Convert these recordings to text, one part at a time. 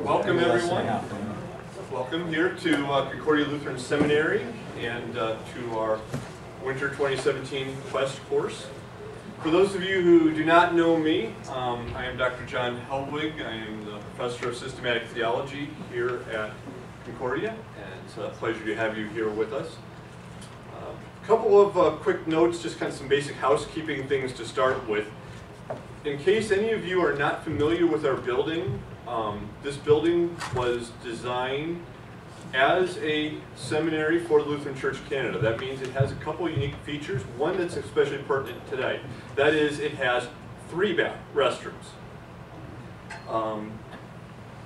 Welcome everyone. Welcome here to Concordia Lutheran Seminary and to our Winter 2017 Quest course. For those of you who do not know me, I am Dr. John Helwig. I am the Professor of Systematic Theology here at Concordia, and it's a pleasure to have you here with us. A couple of quick notes, just kind of some basic housekeeping things to start with. In case any of you are not familiar with our building, this building was designed as a seminary for the Lutheran Church Canada. That means it has a couple unique features. One that's especially pertinent today. That is, it has 3 restrooms.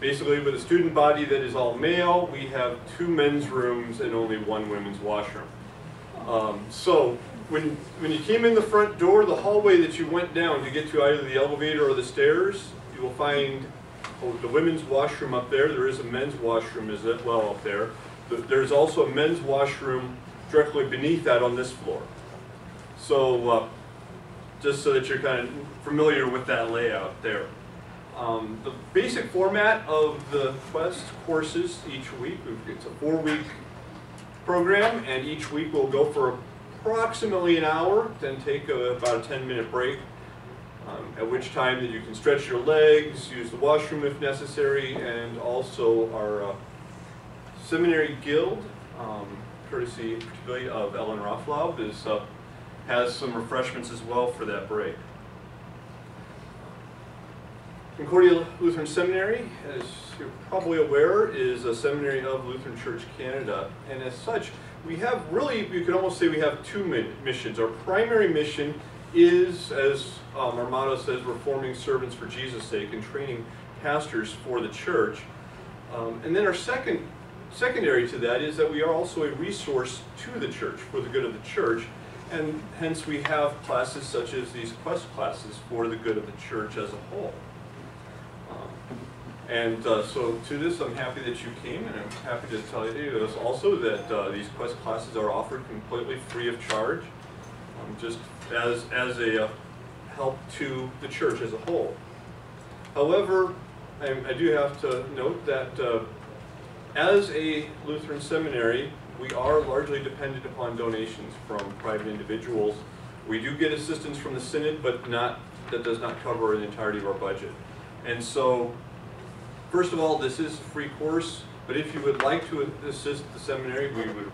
Basically, with a student body that is all male, we have 2 men's rooms and only 1 women's washroom. So when you came in the front door, the hallway that you went down to get to either the elevator or the stairs, you will find the women's washroom up there. There is a men's washroom as well up there. There's also a men's washroom directly beneath that on this floor. So just so that you're kind of familiar with that layout there. The basic format of the Quest courses each week, it's a 4-week program, and each week we'll go for approximately an hour, then take about a 10-minute break, at which time that you can stretch your legs, use the washroom if necessary, and also our seminary guild, courtesy particularly of Ellen Rothflaub, has some refreshments as well for that break. Concordia Lutheran Seminary, as you're probably aware, is a seminary of Lutheran Church Canada, and as such, we have really, you could almost say we have 2 missions. Our primary mission is, as our motto says, we're forming servants for Jesus' sake and training pastors for the church. And then our secondary to that is that we are also a resource to the church, for the good of the church, and hence we have classes such as these Quest classes for the good of the church as a whole. So to this, I'm happy that you came, and I'm happy to tell you also that these Quest classes are offered completely free of charge, just as a help to the church as a whole. However, I do have to note that as a Lutheran seminary, we are largely dependent upon donations from private individuals. We do get assistance from the Synod, but that does not cover the entirety of our budget. And so, first of all, this is a free course, but if you would like to assist the seminary, we would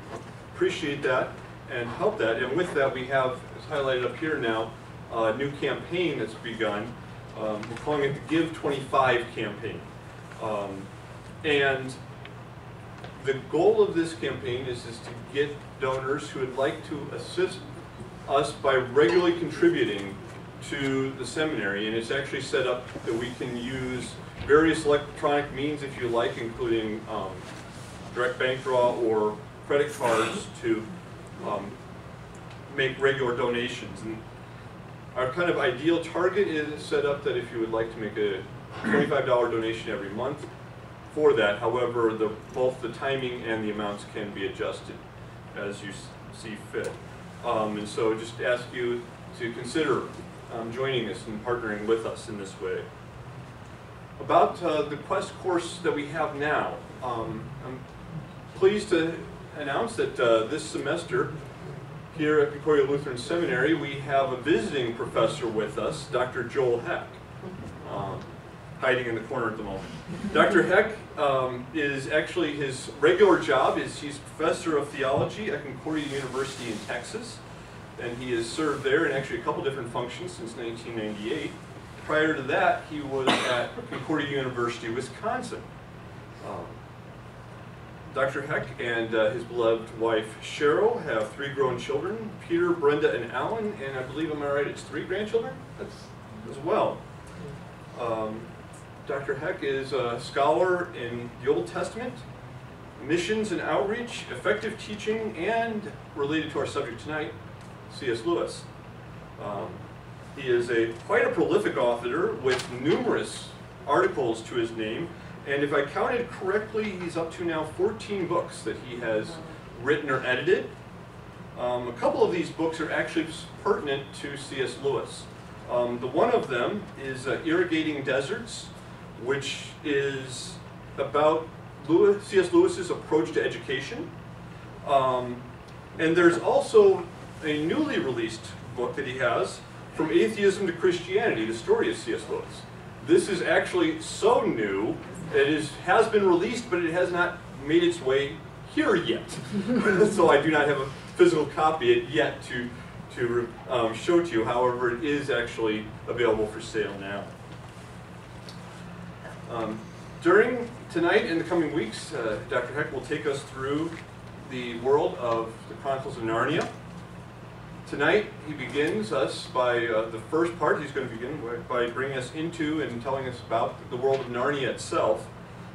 appreciate that and help that. And with that, we have, as highlighted up here now, a new campaign that's begun. We're calling it the Give 25 campaign. And the goal of this campaign is to get donors who would like to assist us by regularly contributing to the seminary. And it's actually set up that we can use various electronic means, if you like, including direct bank draw or credit cards to make regular donations. And our kind of ideal target is set up that if you would like to make a $25 donation every month for that. However, both the timing and the amounts can be adjusted as you see fit. And so just ask you to consider joining us and partnering with us in this way. About the Quest course that we have now, I'm pleased to announce that this semester here at Concordia Lutheran Seminary we have a visiting professor with us, Dr. Joel Heck, hiding in the corner at the moment. Dr. Heck is actually, his regular job is he's professor of theology at Concordia University in Texas, and he has served there in actually a couple different functions since 1998. Prior to that, he was at Concordia University, Wisconsin. Dr. Heck and his beloved wife, Cheryl, have 3 grown children, Peter, Brenda, and Alan, and I believe, am I right, it's 3 grandchildren as well. Dr. Heck is a scholar in the Old Testament, missions and outreach, effective teaching, and, related to our subject tonight, C.S. Lewis. He is quite a prolific author with numerous articles to his name, and if I counted correctly, he's up to now 14 books that he has written or edited. A couple of these books are actually pertinent to C.S. Lewis. The one of them is Irrigating Deserts, which is about C.S. Lewis's approach to education. And there's also a newly released book that he has, From Atheism to Christianity, the story of C.S. Lewis. This is actually so new, it has been released, but it has not made its way here yet. So I do not have a physical copy yet to show to you. However, it is actually available for sale now. During tonight and the coming weeks, Dr. Heck will take us through the world of the Chronicles of Narnia. Tonight, he begins us by the first part. He's going to begin by bringing us into and telling us about the world of Narnia itself.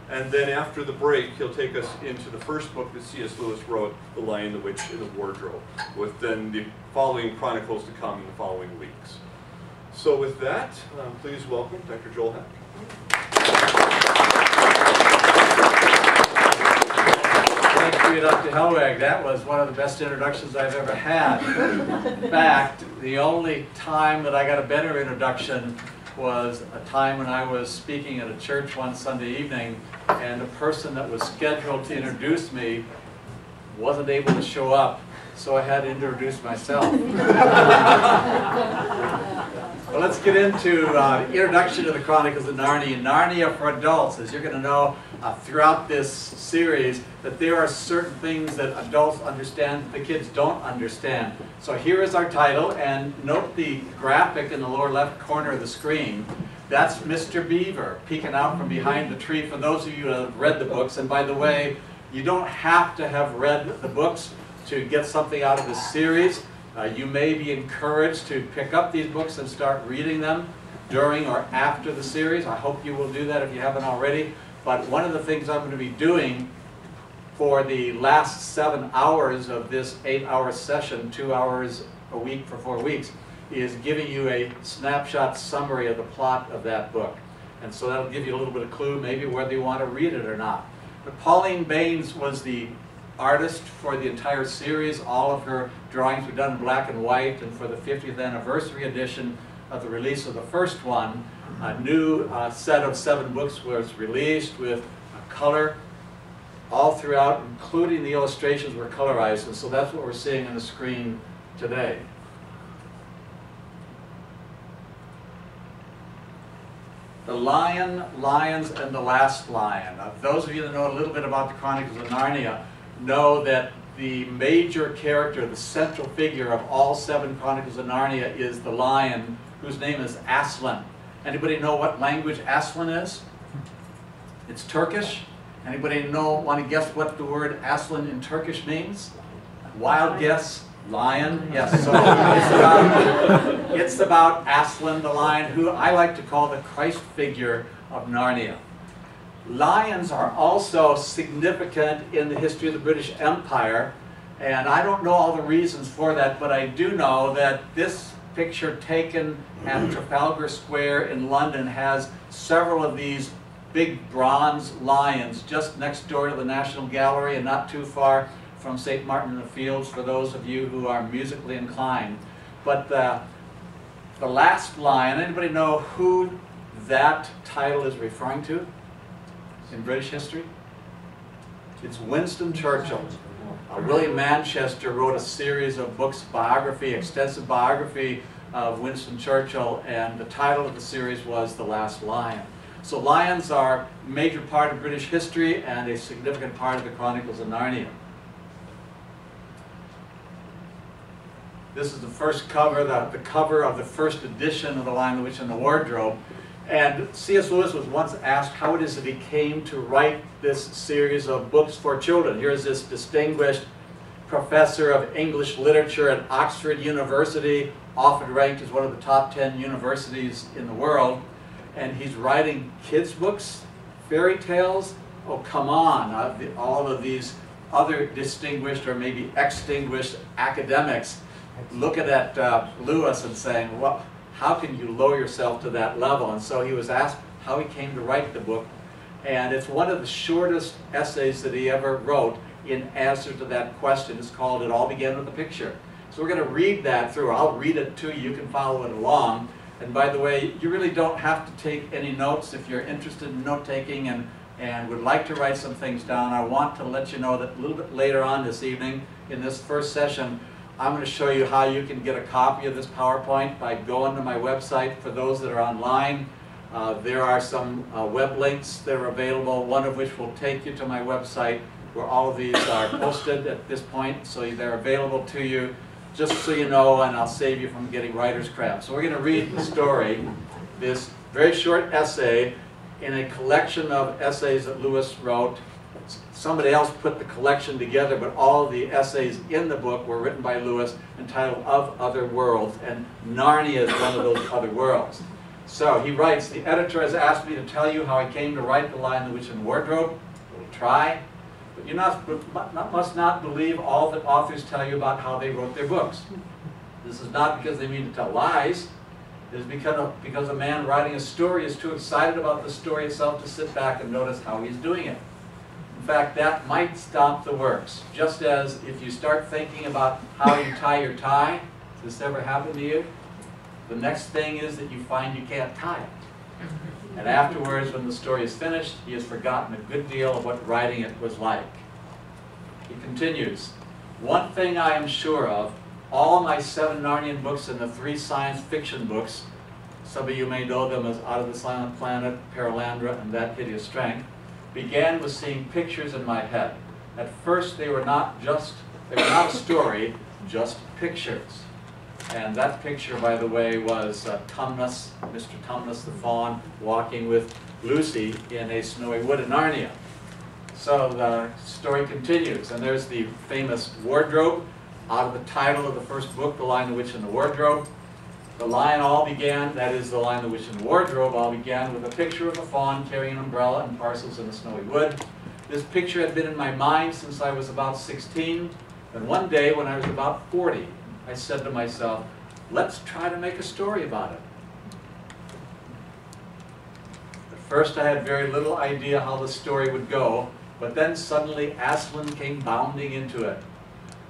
And then after the break, he'll take us into the first book that C.S. Lewis wrote, The Lion, the Witch, and the Wardrobe, with then the following chronicles to come in the following weeks. So with that, please welcome Dr. Joel Heck. Thank you, Dr. Helweg. That was one of the best introductions I've ever had. In fact, the only time that I got a better introduction was a time when I was speaking at a church one Sunday evening, and the person that was scheduled to introduce me wasn't able to show up, so I had to introduce myself. Well, let's get into introduction to the Chronicles of Narnia. Narnia for adults, as you're going to know throughout this series, that there are certain things that adults understand that the kids don't understand. So here is our title, and note the graphic in the lower left corner of the screen. That's Mr. Beaver peeking out from behind the tree for those of you who have read the books. And by the way, you don't have to have read the books to get something out of this series. You may be encouraged to pick up these books and start reading them during or after the series. I hope you will do that if you haven't already. But one of the things I'm going to be doing for the last 7 hours of this 8-hour session, 2 hours a week for 4 weeks, is giving you a snapshot summary of the plot of that book. And so that'll give you a little bit of clue, maybe whether you want to read it or not. But Pauline Baines was the artist for the entire series. All of her drawings were done in black and white, and for the 50th anniversary edition of the release of the first one, a new set of 7 books was released with color all throughout, including the illustrations were colorized, and so that's what we're seeing on the screen today. The Lion, Lions, and the Last Lion. Those of you that know a little bit about the Chronicles of Narnia know that the major character, the central figure of all 7 Chronicles of Narnia is the lion, whose name is Aslan. Anybody know what language Aslan is? It's Turkish. Anybody want to guess what the word Aslan in Turkish means? Wild guess. Lion. Yes. So it's about Aslan the lion, who I like to call the Christ figure of Narnia. Lions are also significant in the history of the British Empire, and I don't know all the reasons for that, but I do know that this picture taken at Trafalgar Square in London has several of these big bronze lions just next door to the National Gallery and not too far from St. Martin in the Fields for those of you who are musically inclined. But the Last Lion, anybody know who that title is referring to in British history? It's Winston Churchill. William Manchester wrote a series of books, extensive biography of Winston Churchill, and the title of the series was The Last Lion. So lions are a major part of British history and a significant part of the Chronicles of Narnia. This is the first cover, the cover of the first edition of The Lion, the Witch, and the Wardrobe. And C.S. Lewis was once asked how it is that he came to write this series of books for children. Here's this distinguished professor of English literature at Oxford University, often ranked as one of the top 10 universities in the world. And he's writing kids' books, fairy tales. Oh, come on. All of these other distinguished or maybe extinguished academics looking at Lewis and saying, well, how can you lower yourself to that level? And so he was asked how he came to write the book. And it's one of the shortest essays that he ever wrote in answer to that question. It's called It All Began with a Picture. So we're going to read that through. I'll read it to you. You can follow it along. And by the way, you really don't have to take any notes if you're interested in note-taking, and and would like to write some things down, I want to let you know that a little bit later on this evening, in this first session, I'm going to show you how you can get a copy of this PowerPoint by going to my website. For those that are online, there are some web links that are available, one of which will take you to my website where all of these are posted at this point, so they're available to you, just so you know, and I'll save you from getting writer's cramp. So we're going to read the story, this very short essay in a collection of essays that Lewis wrote. Somebody else put the collection together, but all of the essays in the book were written by Lewis, entitled Of Other Worlds, and Narnia is one of those other worlds. So he writes, "The editor has asked me to tell you how I came to write The Lion, the Witch, and the Wardrobe. We'll try, but you must not believe all that authors tell you about how they wrote their books. This is not because they mean to tell lies. It is because a man writing a story is too excited about the story itself to sit back and notice how he's doing it. In fact, that might stop the works. Just as if you start thinking about how you tie your tie, has this ever happened to you? The next thing is that you find you can't tie it. And afterwards, when the story is finished, he has forgotten a good deal of what writing it was like." He continues, "One thing I am sure of, all my 7 Narnian books and the 3 science fiction books, some of you may know them as Out of the Silent Planet, Paralandra, and That Hideous Strength, began with seeing pictures in my head. At first they were not a story, just pictures." And that picture, by the way, was Tumnus, Mr. Tumnus the fawn, walking with Lucy in a snowy wood in Narnia. So the story continues, and there's the famous wardrobe, out of the title of the first book, The Lion, the Witch, and the Wardrobe. The lion all began, that is, The Lion, the Witch, and the Wardrobe, all began with a picture of a fawn carrying an umbrella and parcels in a snowy wood. This picture had been in my mind since I was about 16, and one day when I was about 40, I said to myself, let's try to make a story about it. At first I had very little idea how the story would go, but then suddenly Aslan came bounding into it.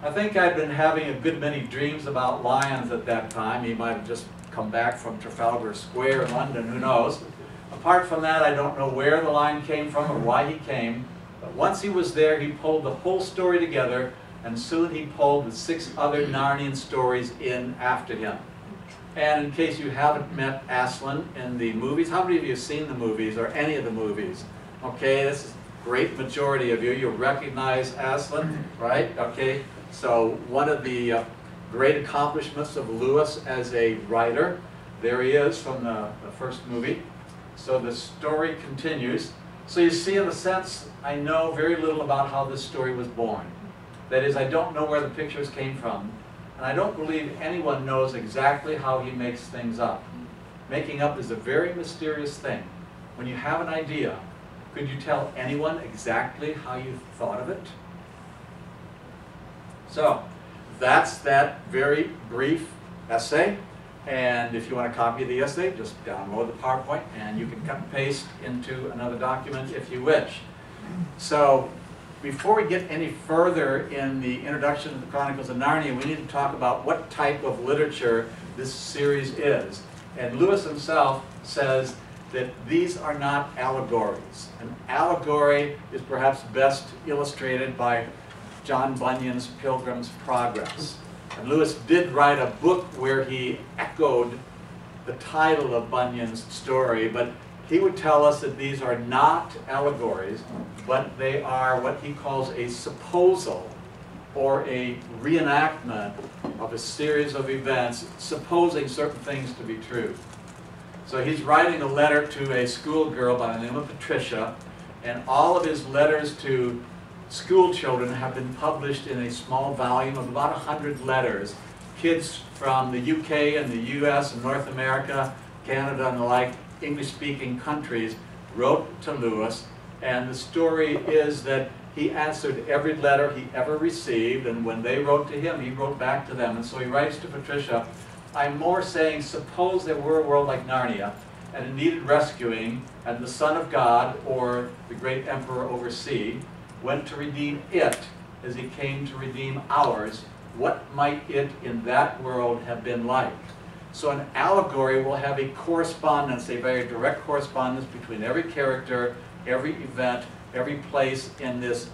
I think I'd been having a good many dreams about lions at that time. He might have just come back from Trafalgar Square in London, who knows. Apart from that, I don't know where the lion came from or why he came, but once he was there, he pulled the whole story together, and soon he pulled the 6 other Narnian stories in after him. And in case you haven't met Aslan in the movies, how many of you have seen the movies or any of the movies? Okay, this is a great majority of you. You recognize Aslan, right? Okay, so one of the great accomplishments of Lewis as a writer, there he is from the first movie. So the story continues. So you see, in a sense, I know very little about how this story was born. That is, I don't know where the pictures came from, and I don't believe anyone knows exactly how he makes things up. Making up is a very mysterious thing. When you have an idea, could you tell anyone exactly how you thought of it? So, that's that very brief essay, and if you want a copy of the essay, just download the PowerPoint, and you can cut and paste into another document if you wish. So, before we get any further in the introduction to the Chronicles of Narnia, we need to talk about what type of literature this series is. And Lewis himself says that these are not allegories. An allegory is perhaps best illustrated by John Bunyan's Pilgrim's Progress. And Lewis did write a book where he echoed the title of Bunyan's story, but he would tell us that these are not allegories, but they are what he calls a supposal, or a reenactment of a series of events, supposing certain things to be true. So he's writing a letter to a schoolgirl by the name of Patricia, and all of his letters to school children have been published in a small volume of about 100 letters. Kids from the UK and the US and North America, Canada and the like, English-speaking countries wrote to Lewis, and the story is that he answered every letter he ever received, and when they wrote to him, he wrote back to them. And so he writes to Patricia, I'm more saying, suppose there were a world like Narnia, and it needed rescuing, and the Son of God, or the great Emperor overseas, went to redeem it as he came to redeem ours. What might it in that world have been like? So an allegory will have a correspondence, a very direct correspondence between every character every event, every place in this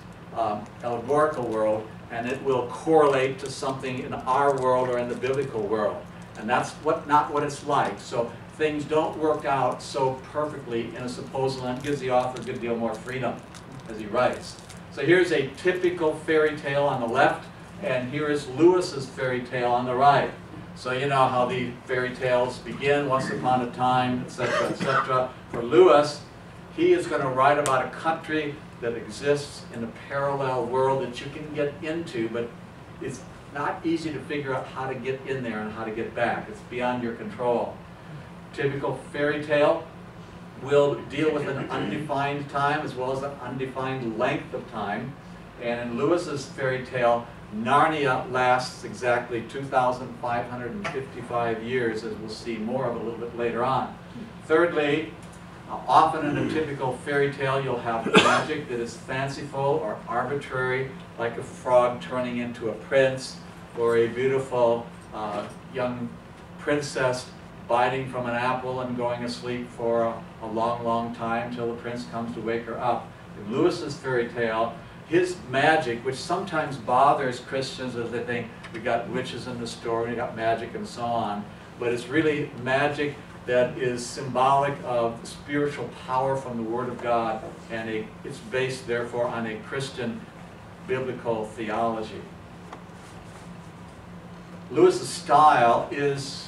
allegorical world, and it will correlate to something in our world or in the biblical world. And that's not what it's like. So things don't work out so perfectly in a supposal, and it gives the author a good deal more freedom as he writes. So here's a typical fairy tale on the left, and here is Lewis's fairy tale on the right. So you know how the fairy tales begin, once upon a time, etc., etc. For Lewis, he is going to write about a country that exists in a parallel world that you can get into, but it's not easy to figure out how to get in there and how to get back. It's beyond your control. Typical fairy tale will deal with an undefined time as well as an undefined length of time. And in Lewis's fairy tale, Narnia lasts exactly 2,555 years, as we'll see more of a little bit later on. Thirdly, often in a typical fairy tale, you'll have magic that is fanciful or arbitrary, like a frog turning into a prince, or a beautiful young princess biting from an apple and going asleep for a long, long time till the prince comes to wake her up. In Lewis's fairy tale, his magic, which sometimes bothers Christians as they think we got witches in the story, we got magic and so on, but it's really magic that is symbolic of spiritual power from the Word of God, and it's based therefore on a Christian biblical theology. Lewis's style is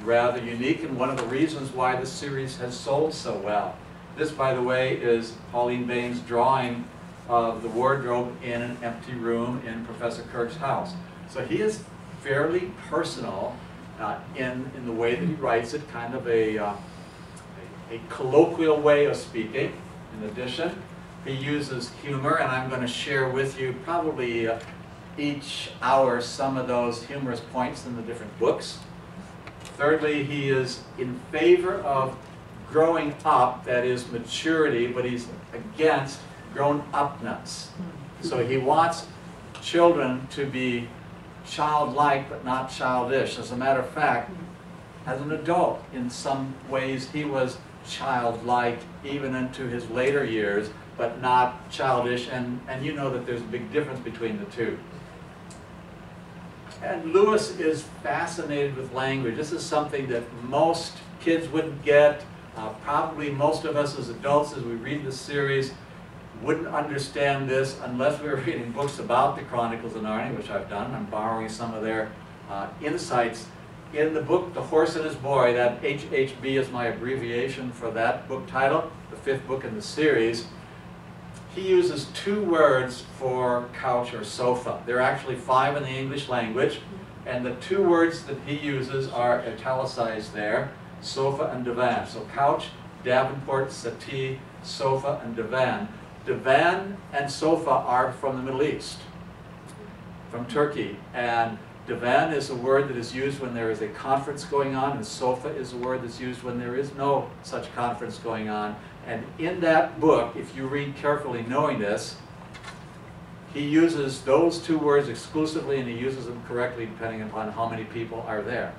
rather unique, and one of the reasons why the series has sold so well. This, by the way, is Pauline Bain's drawing of the wardrobe in an empty room in Professor Kirk's house. So he is fairly personal in the way that he writes it, kind of a colloquial way of speaking. In addition, he uses humor, and I'm going to share with you probably each hour some of those humorous points in the different books. Thirdly, he is in favor of growing up, that is maturity, but he's against grown-upness. So he wants children to be childlike but not childish. As a matter of fact, as an adult, in some ways he was childlike even into his later years, but not childish, and you know that there's a big difference between the two. And Lewis is fascinated with language. This is something that most kids wouldn't get. Probably most of us as adults, as we read the series, wouldn't understand this unless we were reading books about the Chronicles of Narnia, which I've done. I'm borrowing some of their insights. In the book, The Horse and His Boy, that HHB is my abbreviation for that book title, the 5th book in the series, he uses 2 words for couch or sofa. There are actually 5 in the English language, and the 2 words that he uses are italicized there, sofa and divan. So couch, davenport, settee, sofa, and divan. Divan and sofa are from the Middle East, from Turkey, and divan is a word that is used when there is a conference going on, and sofa is a word that's used when there is no such conference going on. And in that book, if you read carefully knowing this, he uses those 2 words exclusively, and he uses them correctly depending upon how many people are there.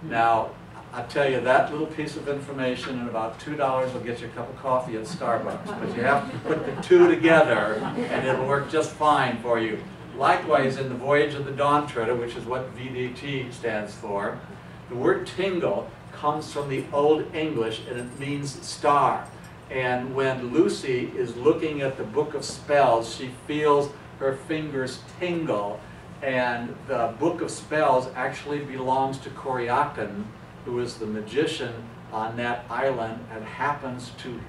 Now, I'll tell you, that little piece of information and about $2 will get you a cup of coffee at Starbucks, but you have to put the 2 together and it'll work just fine for you. Likewise, in the Voyage of the Dawn Treader, which is what VDT stands for, the word tingle comes from the Old English, and it means star. And when Lucy is looking at the book of spells, she feels her fingers tingle, and the book of spells actually belongs to Coriacan, who is the magician on that island and happens to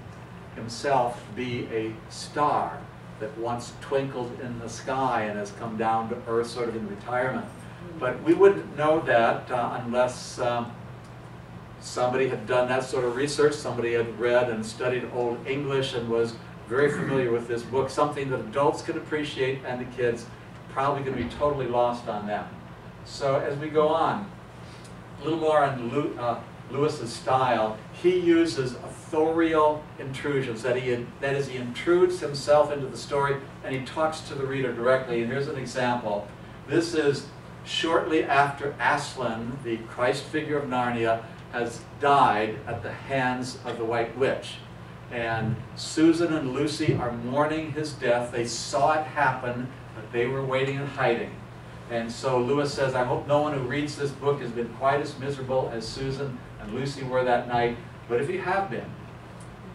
himself be a star that once twinkled in the sky and has come down to earth sort of in retirement. But we wouldn't know that unless somebody had done that sort of research, somebody had read and studied Old English and was very familiar with this book, something that adults could appreciate and the kids probably going to be totally lost on them. So as we go on, a little more on Lewis's style, he uses authorial intrusions, that is, he intrudes himself into the story and he talks to the reader directly. And here's an example. This is shortly after Aslan, the Christ figure of Narnia, has died at the hands of the White Witch. And Susan and Lucy are mourning his death. They saw it happen, but they were waiting and hiding. And so Lewis says, I hope no one who reads this book has been quite as miserable as Susan and Lucy were that night. But if you have been,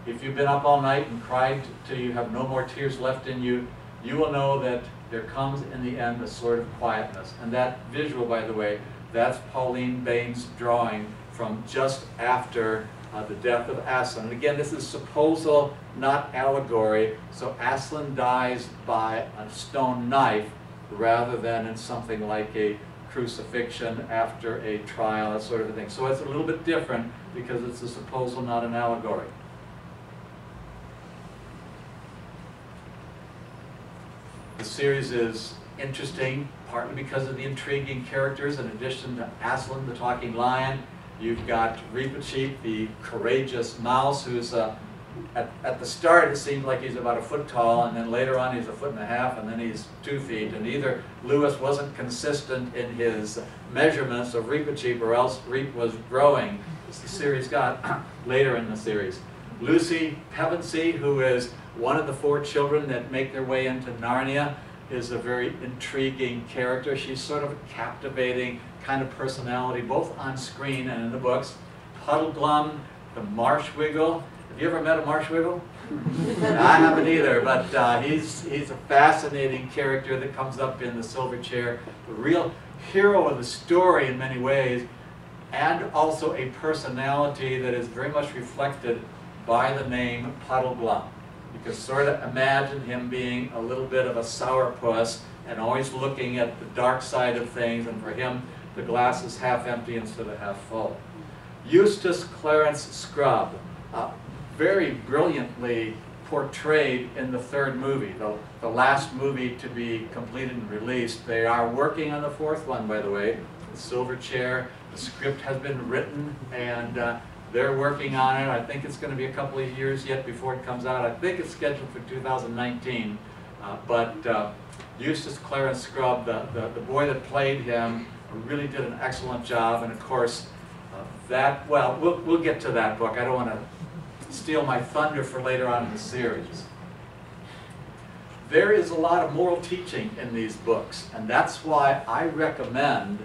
if you've been up all night and cried till you have no more tears left in you, you will know that there comes in the end a sort of quietness. And that visual, by the way, that's Pauline Bain's drawing from just after the death of Aslan. And again, this is supposal, not allegory. So Aslan dies by a stone knife rather than in something like a crucifixion after a trial, that sort of a thing. So it's a little bit different because it's a supposal, not an allegory. The series is interesting, partly because of the intriguing characters. In addition to Aslan, the talking lion, you've got Reepicheep, the courageous mouse, who's at the start it seems like he's about 1 foot tall, and then later on he's 1.5 feet, and then he's 2 feet. And either Lewis wasn't consistent in his measurements of Reepicheep, or else Reep was growing, as the series got later in the series. Lucy Pevensey, who is one of the 4 children that make their way into Narnia, is a very intriguing character. She's sort of a captivating kind of personality, both on screen and in the books. Puddleglum, the marsh wiggle. Have you ever met a marsh wiggle? I haven't either, but he's a fascinating character that comes up in the silver chair. The real hero of the story in many ways, and also a personality that is very much reflected by the name Puddleglum. You can sort of imagine him being a little bit of a sourpuss and always looking at the dark side of things, and for him the glass is half empty instead of half full. Eustace Clarence Scrubb, very brilliantly portrayed in the 3rd movie, the last movie to be completed and released. They are working on the 4th one, by the way, the Silver Chair. The script has been written, and they're working on it. I think it's going to be a couple of years yet before it comes out. I think it's scheduled for 2019. But Eustace Clarence Scrubb, the boy that played him, really did an excellent job. And of course, we'll get to that book. I don't want to steal my thunder for later on in the series. There is a lot of moral teaching in these books, and that's why I recommend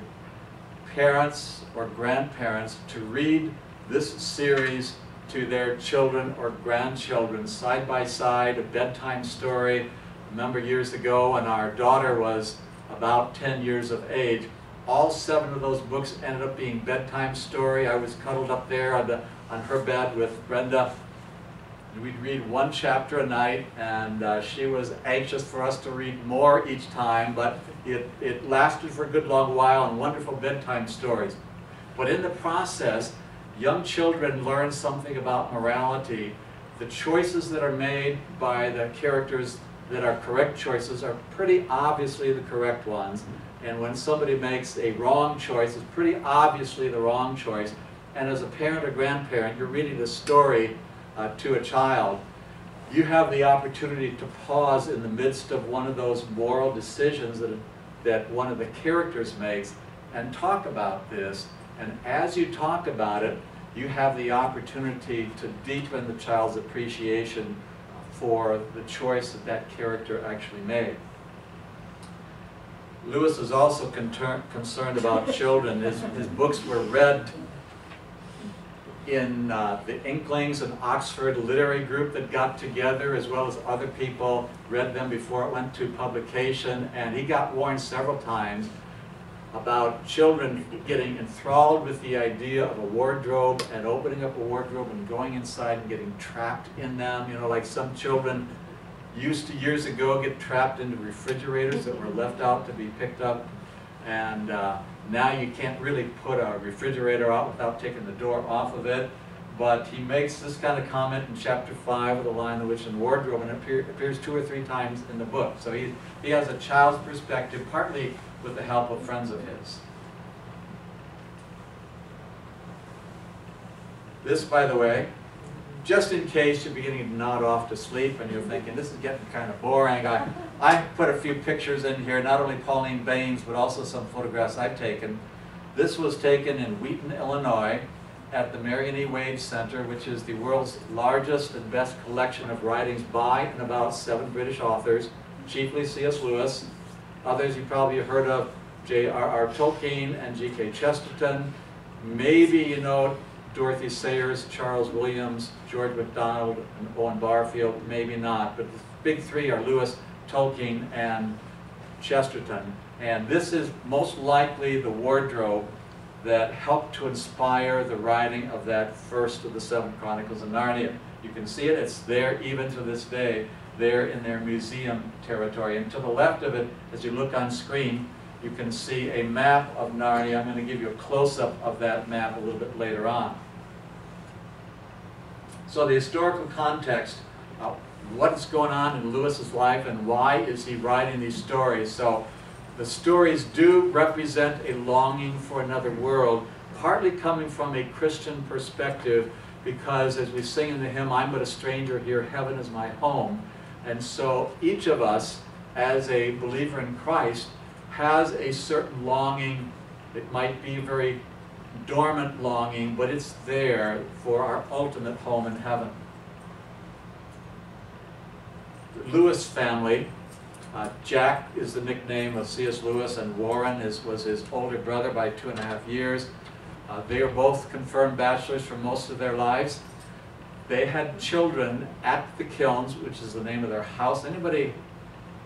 parents or grandparents to read this series to their children or grandchildren side by side, a bedtime story. I remember years ago when our daughter was about 10 years of age, all 7 of those books ended up being bedtime story. I was cuddled up there on her bed with Brenda. We'd read 1 chapter a night, and she was anxious for us to read more each time, but it lasted for a good long while, and wonderful bedtime stories. But in the process, young children learn something about morality. The choices that are made by the characters that are correct choices are pretty obviously the correct ones. And when somebody makes a wrong choice, it's pretty obviously the wrong choice. And as a parent or grandparent, you're reading a story to a child, you have the opportunity to pause in the midst of one of those moral decisions that one of the characters makes and talk about this. And as you talk about it, you have the opportunity to deepen the child's appreciation for the choice that character actually made. Lewis is also concerned about children. His books were read in the Inklings, an Oxford literary group that got together, as well as other people read them before it went to publication. And he got warned several times about children getting enthralled with the idea of a wardrobe and opening up a wardrobe and going inside and getting trapped in them. You know, like some children used to years ago get trapped into refrigerators that were left out to be picked up. And now you can't really put a refrigerator out without taking the door off of it. But he makes this kind of comment in chapter 5 of The Lion, the Witch, and the Wardrobe, and it appears 2 or 3 times in the book. So he has a child's perspective, partly with the help of friends of his. This, by the way, just in case you're beginning to nod off to sleep and you're thinking, this is getting kind of boring, I put a few pictures in here, not only Pauline Bain's, but also some photographs I've taken. This was taken in Wheaton, Illinois, at the Marion E. Wade Center, which is the world's largest and best collection of writings by and about 7 British authors, chiefly C.S. Lewis. Others you probably have heard of, J.R.R. Tolkien and G.K. Chesterton. Maybe you know Dorothy Sayers, Charles Williams, George MacDonald, and Owen Barfield. Maybe not, but the big 3 are Lewis, Tolkien, and Chesterton. And this is most likely the wardrobe that helped to inspire the writing of that first of the 7 Chronicles of Narnia. You can see it, it's there even to this day, there in their museum territory. And to the left of it, as you look on screen, you can see a map of Narnia. I'm going to give you a close-up of that map a little bit later on. So the historical context, what's going on in Lewis's life and why is he writing these stories? So the stories do represent a longing for another world, partly coming from a Christian perspective, because as we sing in the hymn, I'm but a stranger here, heaven is my home. And so each of us, as a believer in Christ, has a certain longing. It might be a very dormant longing, but it's there for our ultimate home in heaven. The Lewis family, Jack is the nickname of C.S. Lewis, and Warren was his older brother by 2.5 years. They are both confirmed bachelors for most of their lives. They had children at the Kilns, which is the name of their house. Anybody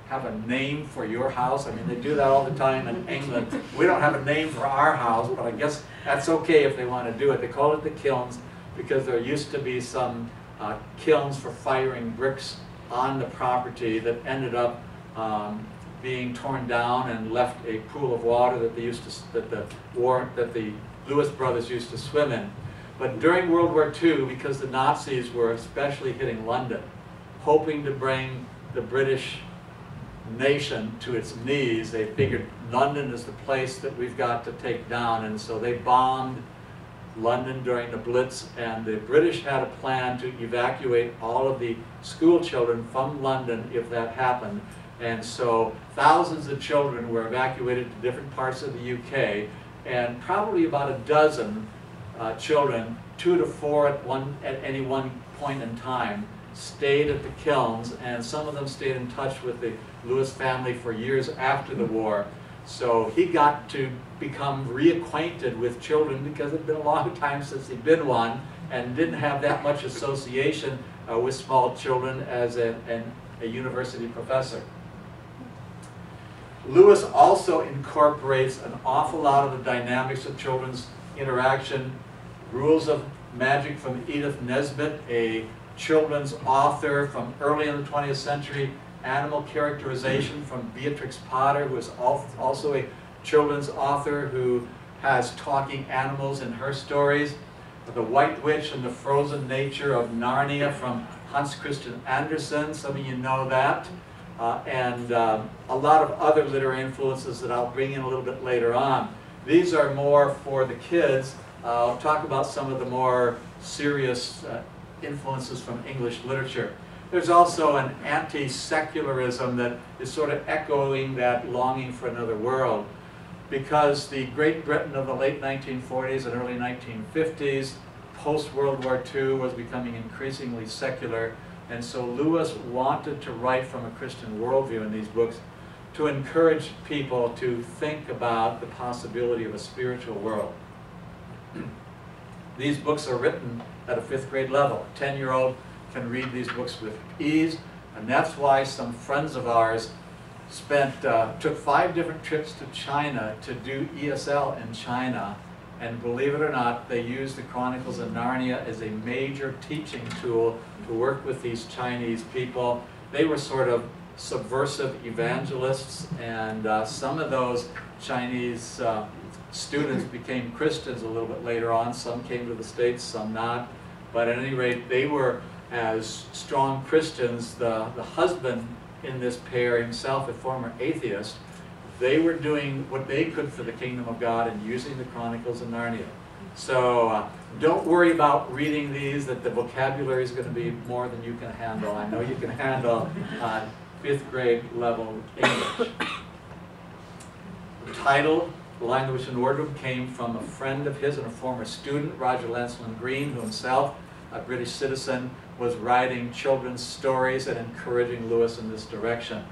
have a name for your house? I mean, they do that all the time in England. We don't have a name for our house, but I guess that's okay if they want to do it. They call it the Kilns because there used to be some kilns for firing bricks on the property that ended up being torn down and left a pool of water that the Lewis brothers used to swim in. But during World War II, because the Nazis were especially hitting London, hoping to bring the British nation to its knees, they figured London is the place that we've got to take down, and so they bombed London during the Blitz, and the British had a plan to evacuate all of the school children from London if that happened. And so thousands of children were evacuated to different parts of the UK, and probably about a dozen children, 2 to 4 at any one point in time, stayed at the Kilns, and some of them stayed in touch with the Lewis family for years after the war. So he got to become reacquainted with children because it had been a long time since he'd been one, and didn't have that much association with small children as a university professor. Lewis also incorporates an awful lot of the dynamics of children's interaction. Rules of Magic from Edith Nesbit, a children's author from early in the 20th century. Animal Characterization from Beatrix Potter, who is also a children's author who has talking animals in her stories. The White Witch and the Frozen Nature of Narnia from Hans Christian Andersen, some of you know that. And a lot of other literary influences that I'll bring in a little bit later on. These are more for the kids. I'll talk about some of the more serious influences from English literature. There's also an anti-secularism that is sort of echoing that longing for another world, because the Great Britain of the late 1940s and early 1950s, post-World War II, was becoming increasingly secular. And so Lewis wanted to write from a Christian worldview in these books to encourage people to think about the possibility of a spiritual world. These books are written at a 5th grade level. A 10-year-old can read these books with ease, and that's why some friends of ours took 5 different trips to China to do ESL in China, and believe it or not, they used the Chronicles of Narnia as a major teaching tool to work with these Chinese people. They were sort of subversive evangelists, and some of those Chinese students became Christians a little bit later on. Some came to the States, some not. But at any rate, they were as strong Christians. The husband in this pair, himself a former atheist, they were doing what they could for the kingdom of God and using the Chronicles of Narnia. So don't worry about reading these, that the vocabulary is going to be more than you can handle. I know you can handle 5th grade level English. The title The Lion, the Witch, and the Wardrobe came from a friend of his and a former student, Roger Lancelin Green, who himself, a British citizen, was writing children's stories and encouraging Lewis in this direction.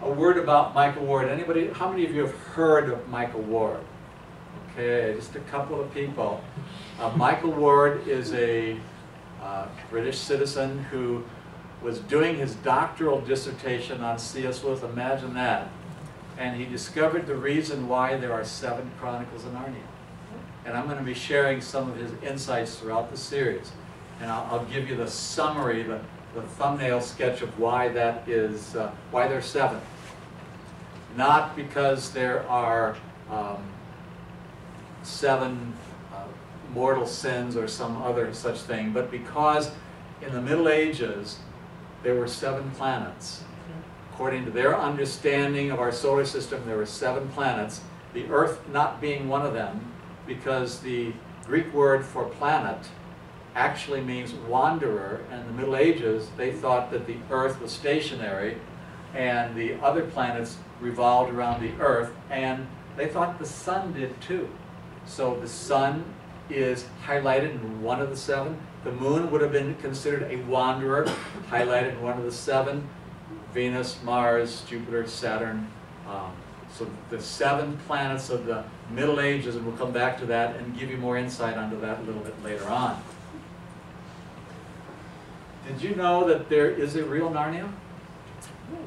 A word about Michael Ward. Anybody, how many of you have heard of Michael Ward? Okay, just a couple of people. Michael Ward is a British citizen who was doing his doctoral dissertation on C.S. Lewis. Imagine that. And he discovered the reason why there are 7 Chronicles of Narnia. And I'm going to be sharing some of his insights throughout the series. And I'll give you the summary, the thumbnail sketch of why that is, why there are 7. Not because there are 7 mortal sins or some other such thing, but because in the Middle Ages there were 7 planets. According to their understanding of our solar system, there were 7 planets, the Earth not being one of them, because the Greek word for planet actually means wanderer, and in the Middle Ages they thought that the Earth was stationary and the other planets revolved around the Earth, and they thought the sun did too. So the sun is highlighted in one of the 7. The moon would have been considered a wanderer, highlighted in one of the 7. Venus, Mars, Jupiter, Saturn. So the 7 planets of the Middle Ages, and we'll come back to that and give you more insight onto that a little bit later on. Did you know that there is a real Narnia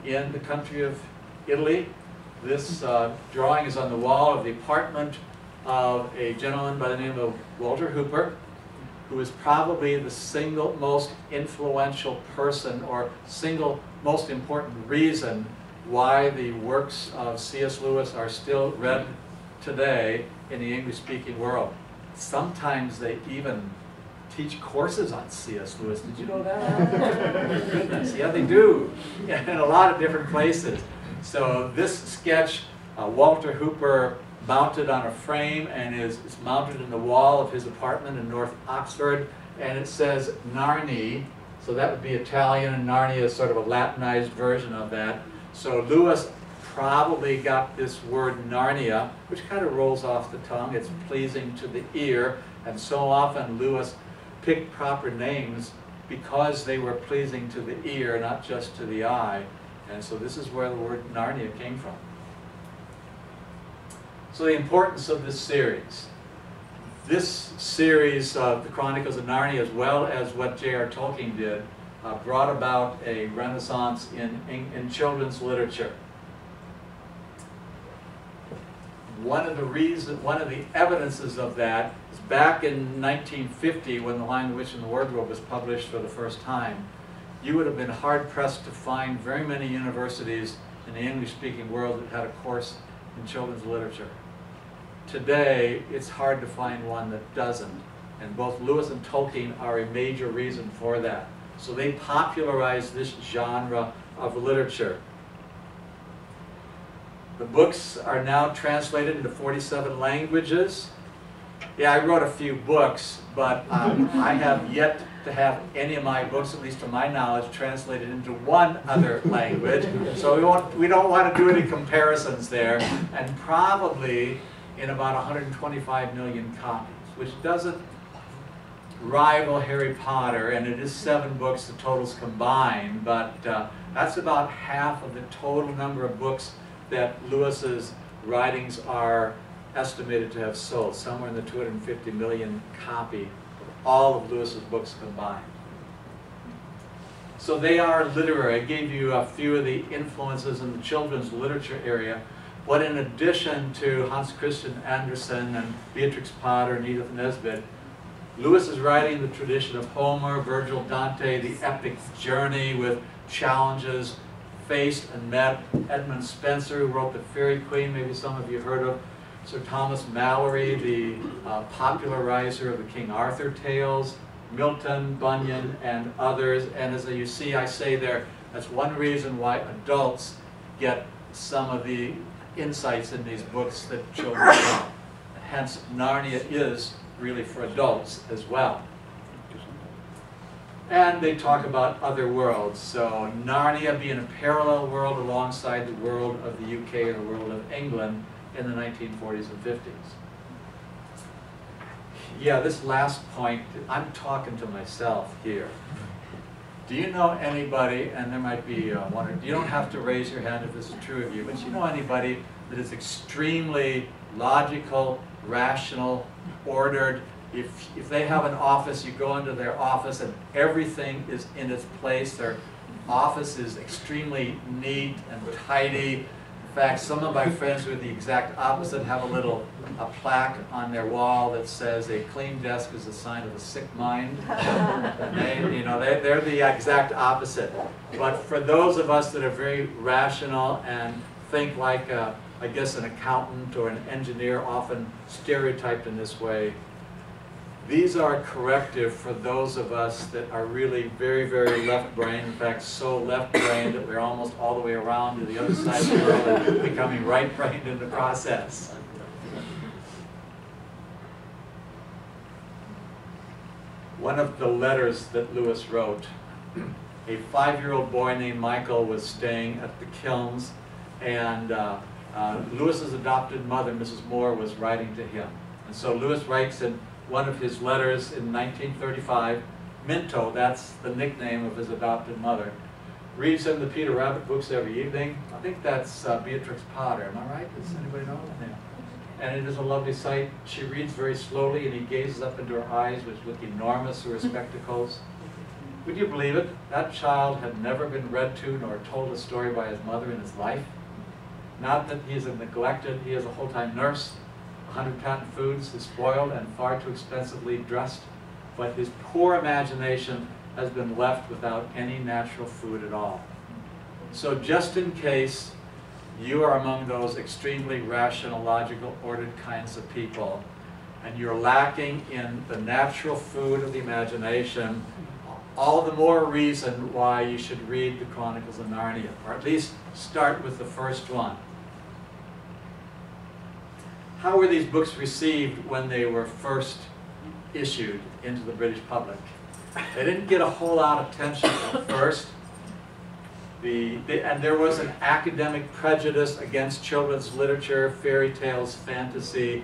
in the country of Italy? This drawing is on the wall of the apartment of a gentleman by the name of Walter Hooper, who is probably the single most influential person or single most important reason why the works of C.S. Lewis are still read today in the English-speaking world. Sometimes they even teach courses on C.S. Lewis. Did you know that? Goodness, yeah, they do, in a lot of different places. So this sketch, Walter Hooper mounted on a frame and is mounted in the wall of his apartment in North Oxford, and it says Narni, so that would be Italian, and Narnia is sort of a Latinized version of that. So Lewis probably got this word Narnia, which kind of rolls off the tongue. It's pleasing to the ear, and so often Lewis picked proper names because they were pleasing to the ear, not just to the eye. And so this is where the word Narnia came from. So the importance of this series. This series of the Chronicles of Narnia, as well as what J.R. Tolkien did, brought about a renaissance in children's literature. One of the evidences of that is back in 1950, when The Lion, the Witch, and the Wardrobe was published for the first time. You would have been hard-pressed to find very many universities in the English-speaking world that had a course in children's literature. Today, it's hard to find one that doesn't, and both Lewis and Tolkien are a major reason for that. So they popularized this genre of literature. The books are now translated into 47 languages. Yeah, I wrote a few books, but I have yet to have any of my books, at least to my knowledge, translated into one other language. So we don't want to do any comparisons there. And probably in about 125 million copies, which doesn't rival Harry Potter, and it is 7 books, the totals combined, but that's about half of the total number of books that Lewis's writings are estimated to have sold, somewhere in the 250 million copy of all of Lewis's books combined. So they are literary. I gave you a few of the influences in the children's literature area, but in addition to Hans Christian Andersen and Beatrix Potter and Edith Nesbit, Lewis is writing in the tradition of Homer, Virgil, Dante, the epic journey with challenges faced and met. Edmund Spenser, who wrote The Fairy Queen, maybe some of you heard of. Sir Thomas Malory, the popularizer of the King Arthur tales. Milton, Bunyan, and others. And as you see, I say there, that's one reason why adults get some of the insights in these books that children don't. Hence, Narnia is really for adults as well. And they talk about other worlds. So Narnia being a parallel world alongside the world of the UK or the world of England in the 1940s and 50s. Yeah, this last point, I'm talking to myself here. Do you know anybody, and there might be one, or you don't have to raise your hand if this is true of you, but you know anybody that is extremely logical, rational, ordered? If they have an office, you go into their office and everything is in its place. Their office is extremely neat and tidy. In fact, some of my friends who are the exact opposite have a plaque on their wall that says a clean desk is a sign of a sick mind. They're the exact opposite. But for those of us that are very rational and think like, I guess, an accountant or an engineer, often stereotyped in this way, these are corrective for those of us that are really very, very left-brained. In fact, so left-brained that we're almost all the way around to the other side of the world and becoming right-brained in the process. One of the letters that Lewis wrote, a 5-year-old boy named Michael was staying at the Kilns, and Lewis's adopted mother, Mrs. Moore, was writing to him. And so Lewis writes in one of his letters in 1935, Minto, that's the nickname of his adopted mother, reads him the Peter Rabbit books every evening. I think that's Beatrix Potter, am I right? Does anybody know? Yeah. And it is a lovely sight. She reads very slowly and he gazes up into her eyes, which look enormous through her spectacles. Would you believe it? That child had never been read to nor told a story by his mother in his life. Not that he is a neglected, he is a whole-time nurse. 100 patent foods, is spoiled and far too expensively dressed, but his poor imagination has been left without any natural food at all. So just in case you are among those extremely rational, logical, ordered kinds of people, and you're lacking in the natural food of the imagination, all the more reason why you should read the Chronicles of Narnia, or at least start with the first one. How were these books received when they were first issued into the British public? They didn't get a whole lot of attention at first. And there was an academic prejudice against children's literature, fairy tales, fantasy,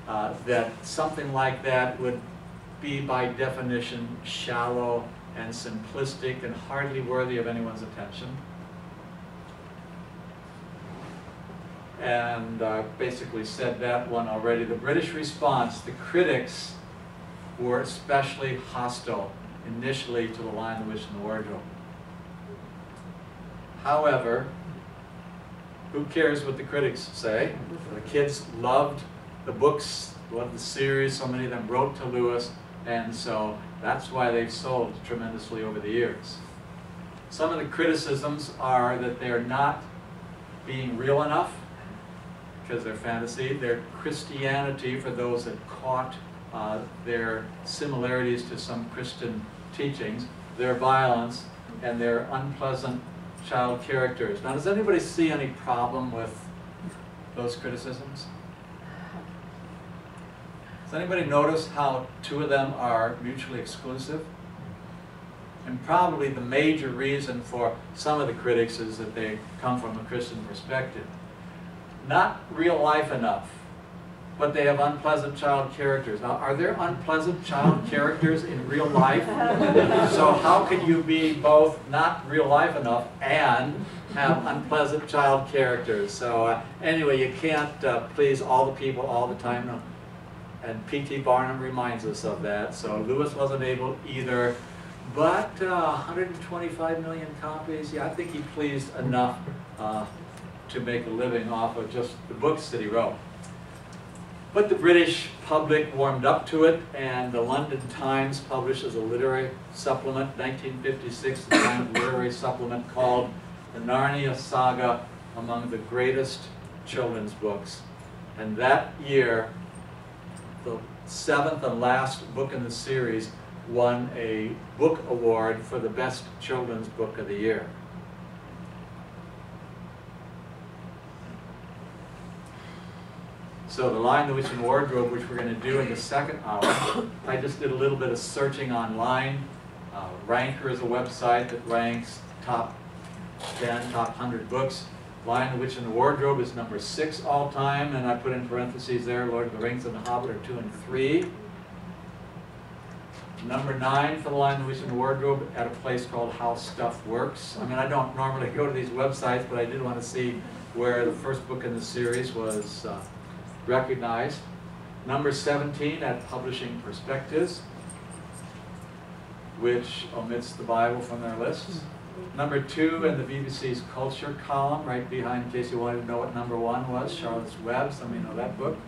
that something like that would be by definition shallow and simplistic and hardly worthy of anyone's attention. And basically said that one already. The British response, the critics were especially hostile initially to The Lion, the Witch, and the Wardrobe. However, who cares what the critics say? The kids loved the books, loved the series, so many of them wrote to Lewis, and so that's why they've sold tremendously over the years. Some of the criticisms are that they're not being real enough, because they're fantasy. They're Christianity for those that caught their similarities to some Christian teachings. They're violence, and they're unpleasant child characters. Now, does anybody see any problem with those criticisms? Does anybody notice how two of them are mutually exclusive? And probably the major reason for some of the critics is that they come from a Christian perspective. Not real life enough, but they have unpleasant child characters. Now, are there unpleasant child characters in real life? So how can you be both not real life enough and have unpleasant child characters? So anyway, you can't please all the people all the time. And P.T. Barnum reminds us of that. So Lewis wasn't able either. But 125 million copies, yeah, I think he pleased enough to make a living off of just the books that he wrote. But the British public warmed up to it, and the London Times publishes a literary supplement, 1956, the Times literary supplement called The Narnia Saga, among the greatest children's books. And that year, the 7th and last book in the series won a book award for the best children's book of the year. So The Lion, the Witch, and the Wardrobe, which we're going to do in the second hour, I just did a little bit of searching online. Ranker is a website that ranks top 10, top 100 books. Lion, the Witch, and the Wardrobe is number 6 all time, and I put in parentheses there, Lord of the Rings and the Hobbit are 2 and 3. Number 9 for the Lion, the Witch, and the Wardrobe at a place called How Stuff Works. I mean, I don't normally go to these websites, but I did want to see where the first book in the series was recognized. Number 17 at Publishing Perspectives, which omits the Bible from their lists. Number 2 in the BBC's Culture column, right behind, in case you wanted to know what number 1 was, Charlotte's Web. Some of you know that book.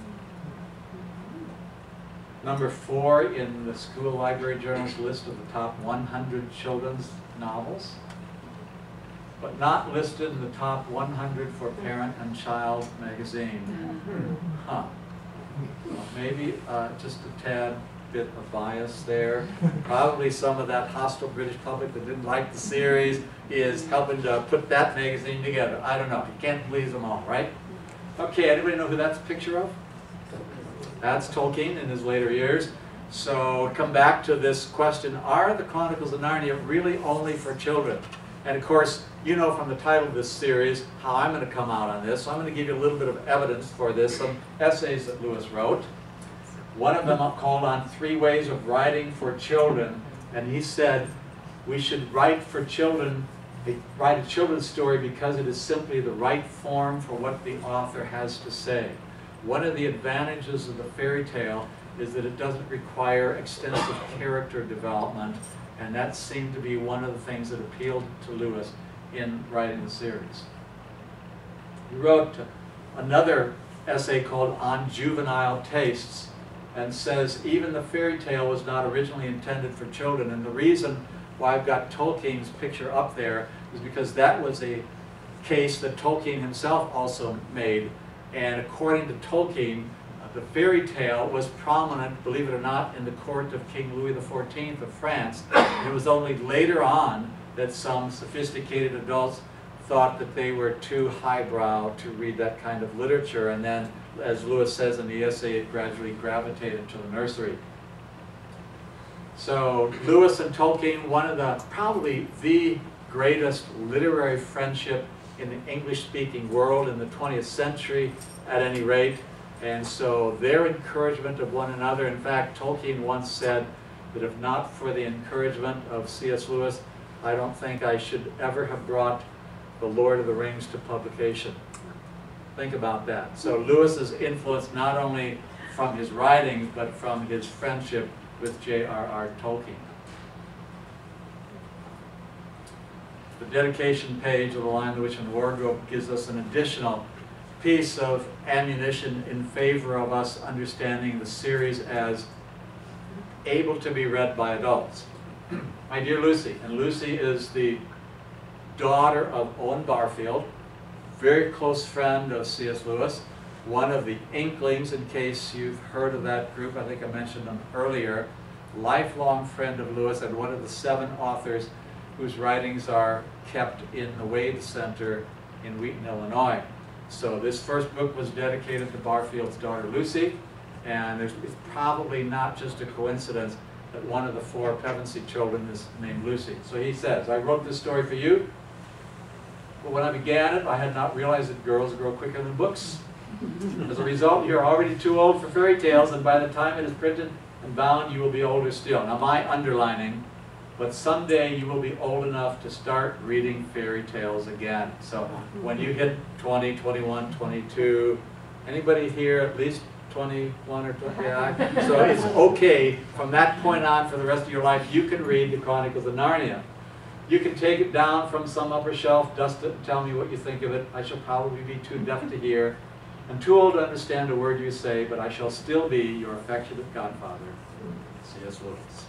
Number 4 in the School Library Journal's list of the top 100 children's novels, but not listed in the top 100 for Parent and Child magazine. Huh. Well, maybe just a tad bit of bias there. Probably some of that hostile British public that didn't like the series is helping to put that magazine together. I don't know. You can't please them all, right? Okay, anybody know who that's a picture of? That's Tolkien in his later years. So come back to this question, are the Chronicles of Narnia really only for children? And of course, you know from the title of this series how I'm going to come out on this. So I'm going to give you a little bit of evidence for this, some essays that Lewis wrote. One of them called on 3 ways of writing for children. And he said, we should write for children, write a children's story because it is simply the right form for what the author has to say. One of the advantages of the fairy tale is that it doesn't require extensive character development, and that seemed to be one of the things that appealed to Lewis in writing the series. He wrote another essay called On Juvenile Tastes, and says even the fairy tale was not originally intended for children. And the reason why I've got Tolkien's picture up there is because that was a case that Tolkien himself also made. And according to Tolkien, the fairy tale was prominent, believe it or not, in the court of King Louis XIV of France. And it was only later on that some sophisticated adults thought that they were too highbrow to read that kind of literature. And then, as Lewis says in the essay, it gradually gravitated to the nursery. So Lewis and Tolkien, one of the, probably the greatest literary friendship in the English-speaking world in the 20th century, at any rate. And so their encouragement of one another, in fact, Tolkien once said that if not for the encouragement of C.S. Lewis, I don't think I should ever have brought The Lord of the Rings to publication. Think about that. So Lewis's influence not only from his writings, but from his friendship with J.R.R. Tolkien. The dedication page of The Lion, the Witch, and the Wardrobe gives us an additional piece of ammunition in favor of us understanding the series as able to be read by adults. My dear Lucy, and Lucy is the daughter of Owen Barfield, very close friend of C.S. Lewis, one of the Inklings, in case you've heard of that group. I think I mentioned them earlier. Lifelong friend of Lewis, and one of the 7 authors whose writings are kept in the Wade Center in Wheaton, Illinois. So this first book was dedicated to Barfield's daughter Lucy, and it's probably not just a coincidence that one of the 4 Pevensey children is named Lucy. So he says, I wrote this story for you, but when I began it, I had not realized that girls grow quicker than books. As a result, you're already too old for fairy tales, and by the time it is printed and bound, you will be older still. Now my underlining, but someday you will be old enough to start reading fairy tales again. So when you hit 20, 21, 22, anybody here at least 21 or 20? Yeah. So it's okay from that point on for the rest of your life. You can read the Chronicles of Narnia. You can take it down from some upper shelf, dust it, and tell me what you think of it. I shall probably be too deaf to hear and too old to understand a word you say, but I shall still be your affectionate godfather, C.S. Lewis.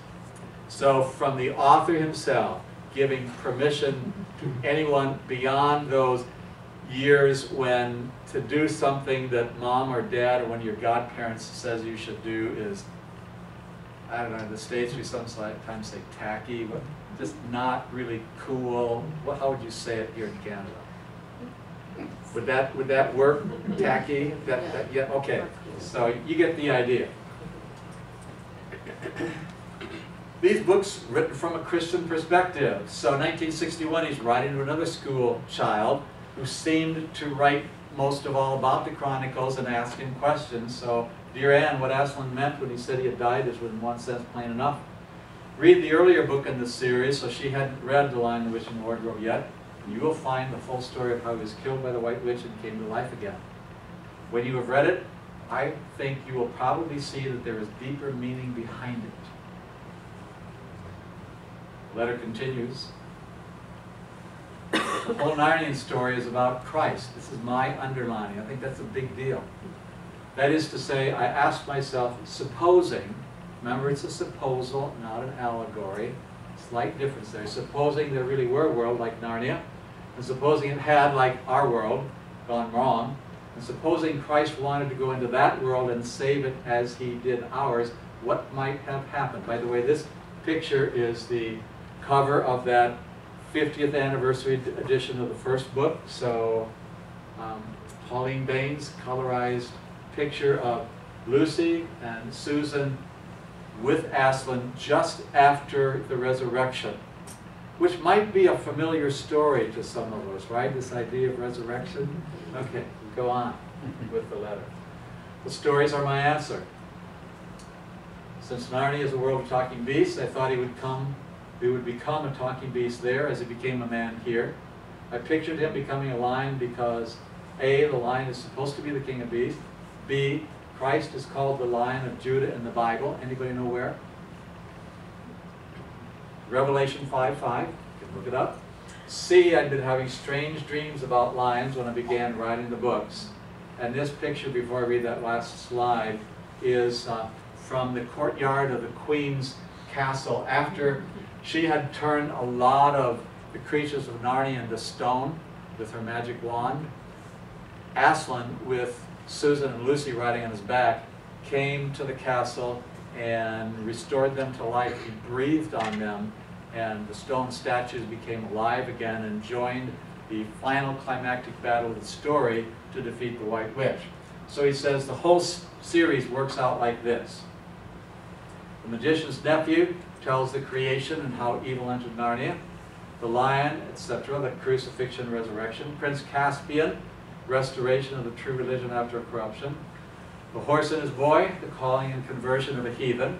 So from the author himself, giving permission to anyone beyond those years when to do something that mom or dad or one of your godparents says you should do is, I don't know, in the States we sometimes say tacky, but just not really cool. How would you say it here in Canada? Would that work? Tacky? Yeah, okay. So you get the idea. These books written from a Christian perspective. So 1961, he's writing to another school child who seemed to write most of all about the Chronicles and asking questions. So, dear Anne, what Aslan meant when he said he had died is, in one sense, plain enough. Read the earlier book in the series, so she hadn't read The Lion, the Witch, and the Wardrobe yet. And you will find the full story of how he was killed by the White Witch and came to life again. When you have read it, I think you will probably see that there is deeper meaning behind it. The letter continues. The whole Narnian story is about Christ. This is my underlining. I think that's a big deal. That is to say, I asked myself, supposing, remember it's a supposal, not an allegory, slight difference there, supposing there really were a world like Narnia, and supposing it had, like our world, gone wrong, and supposing Christ wanted to go into that world and save it as he did ours, what might have happened? By the way, this picture is the cover of that 50th anniversary edition of the first book. So Pauline Bain's colorized picture of Lucy and Susan with Aslan just after the resurrection, which might be a familiar story to some of us, right? This idea of resurrection. Okay, go on with the letter. The stories are my answer. Since Narnia is a world of talking beasts, I thought he would become a talking beast there as he became a man here. I pictured him becoming a lion because A, the lion is supposed to be the king of beasts. B, Christ is called the Lion of Judah in the Bible. Anybody know where? Revelation 5:5. You can look it up. C, I'd been having strange dreams about lions when I began writing the books. And this picture, before I read that last slide, is from the courtyard of the Queen's castle after she had turned a lot of the creatures of Narnia into stone with her magic wand. Aslan, with Susan and Lucy riding on his back, came to the castle and restored them to life. He breathed on them, and the stone statues became alive again and joined the final climactic battle of the story to defeat the White Witch. So he says the whole series works out like this. The magician's nephew tells the creation and how evil entered Narnia. The lion, etc., the crucifixion, resurrection. Prince Caspian, restoration of the true religion after corruption. The horse and his boy, the calling and conversion of a heathen.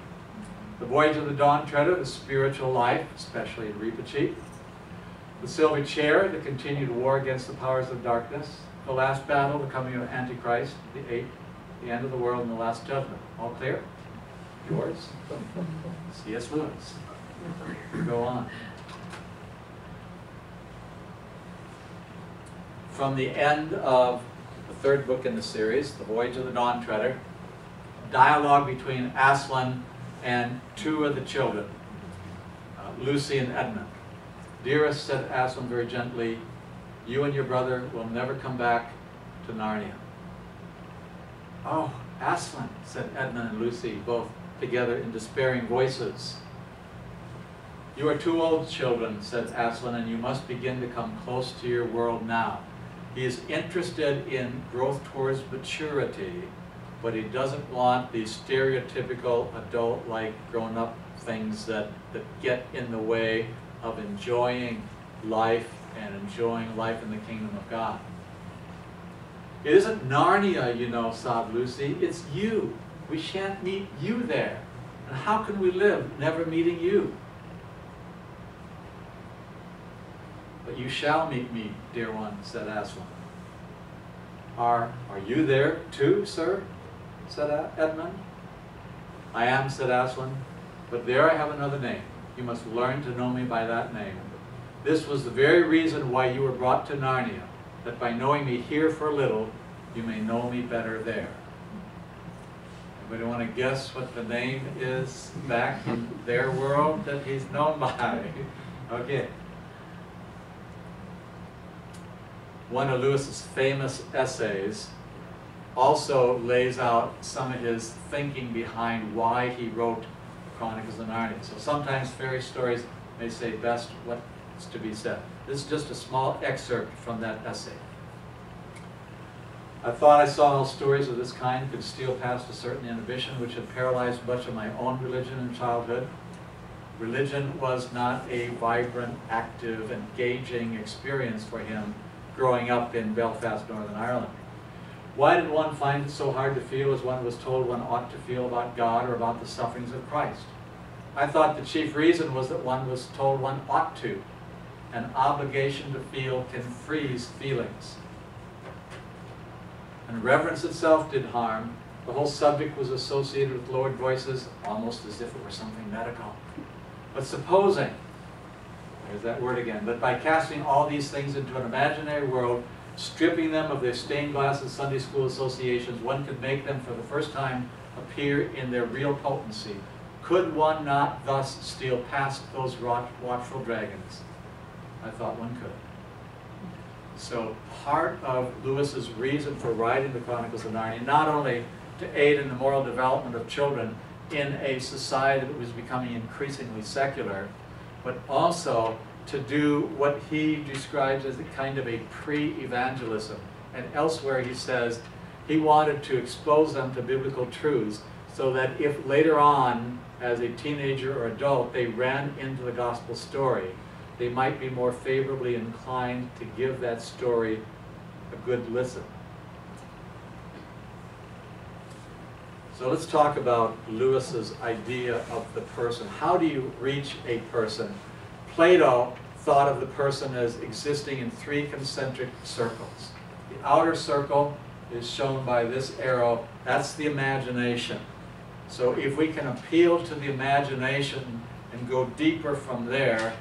The voyage of the dawn treader, the spiritual life, especially in Reepicheep. The silver chair, the continued war against the powers of darkness. The last battle, the coming of Antichrist, the eighth, the end of the world, and the last judgment. All clear? Yours? C.S. Lewis. Go on. From the end of the third book in the series, The Voyage of the Dawn Treader, dialogue between Aslan and two of the children, Lucy and Edmund. Dearest, said Aslan very gently, you and your brother will never come back to Narnia. Oh, Aslan, said Edmund and Lucy, both together in despairing voices. You are too old, children, said Aslan, and you must begin to come close to your world now. He is interested in growth towards maturity, but he doesn't want the stereotypical adult-like grown-up things that get in the way of enjoying life and enjoying life in the kingdom of God. It isn't Narnia, you know, sobbed Lucy. It's you. We shan't meet you there. And how can we live never meeting you? But you shall meet me, dear one, said Aslan. Are you there too, sir? Said Edmund. I am, said Aslan, but there I have another name. You must learn to know me by that name. This was the very reason why you were brought to Narnia, that by knowing me here for a little, you may know me better there. Anybody want to guess what the name is back in their world that he's known by? Okay. One of Lewis's famous essays also lays out some of his thinking behind why he wrote Chronicles of Narnia. So sometimes fairy stories may say best what's to be said. This is just a small excerpt from that essay. I thought I saw how stories of this kind could steal past a certain inhibition which had paralyzed much of my own religion in childhood. Religion was not a vibrant, active, engaging experience for him growing up in Belfast, Northern Ireland. Why did one find it so hard to feel as one was told one ought to feel about God or about the sufferings of Christ? I thought the chief reason was that one was told one ought to. An obligation to feel can freeze feelings. And reverence itself did harm. The whole subject was associated with lowered voices, almost as if it were something medical. But supposing, there's that word again, that by casting all these things into an imaginary world, stripping them of their stained glass and Sunday school associations, one could make them for the first time appear in their real potency. Could one not thus steal past those watchful dragons? I thought one could. So part of Lewis's reason for writing the Chronicles of Narnia, not only to aid in the moral development of children in a society that was becoming increasingly secular, but also to do what he describes as a kind of a pre-evangelism. And elsewhere he says he wanted to expose them to biblical truths so that if later on, as a teenager or adult, they ran into the gospel story, they might be more favorably inclined to give that story a good listen. So let's talk about Lewis's idea of the person. How do you reach a person? Plato thought of the person as existing in three concentric circles. The outer circle is shown by this arrow. That's the imagination. So if we can appeal to the imagination and go deeper from there,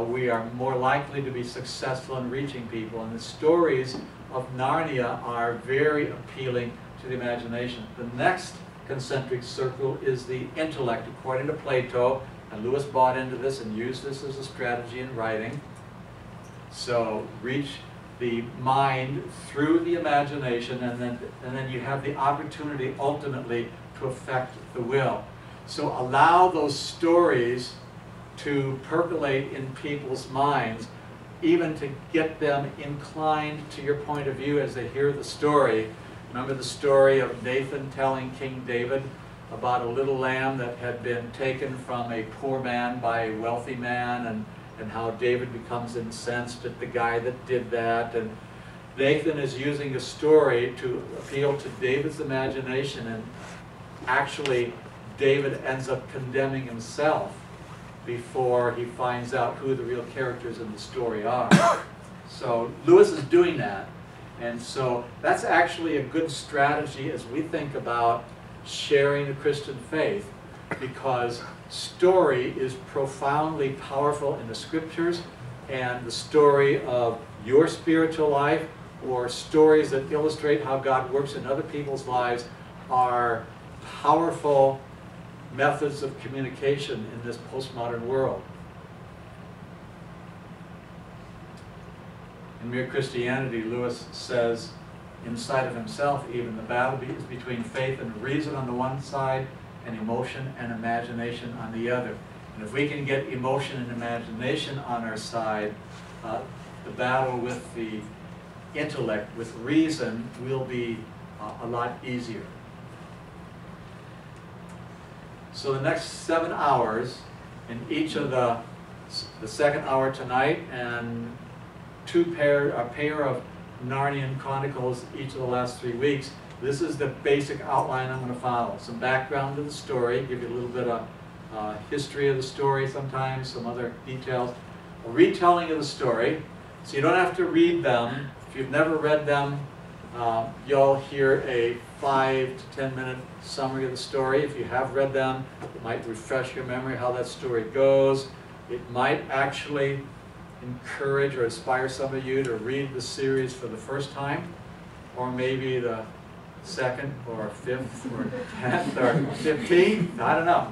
we are more likely to be successful in reaching people. And the stories of Narnia are very appealing to the imagination. The next concentric circle is the intellect, according to Plato, and Lewis bought into this and used this as a strategy in writing. So reach the mind through the imagination, and then you have the opportunity ultimately to affect the will. So allow those stories to percolate in people's minds, even to get them inclined to your point of view as they hear the story. Remember the story of Nathan telling King David about a little lamb that had been taken from a poor man by a wealthy man, and how David becomes incensed at the guy that did that. And Nathan is using a story to appeal to David's imagination, and actually David ends up condemning himself before he finds out who the real characters in the story are. So Lewis is doing that. And so that's actually a good strategy as we think about sharing the Christian faith, because story is profoundly powerful in the scriptures, and the story of your spiritual life or stories that illustrate how God works in other people's lives are powerful methods of communication in this postmodern world. In Mere Christianity, Lewis says, inside of himself even, the battle is between faith and reason on the one side, and emotion and imagination on the other. And if we can get emotion and imagination on our side, the battle with the intellect, with reason, will be a lot easier. So the next 7 hours, in each of the second hour tonight, and a pair of Narnian Chronicles each of the last 3 weeks, this is the basic outline I'm going to follow. Some background to the story, give you a little bit of history of the story sometimes, some other details. A retelling of the story, so you don't have to read them. If you've never read them, you'll hear a 5 to 10 minute summary of the story. If you have read them, it might refresh your memory how that story goes. It might actually encourage or inspire some of you to read the series for the first time, or maybe the second or fifth or 10th or 15th, I don't know.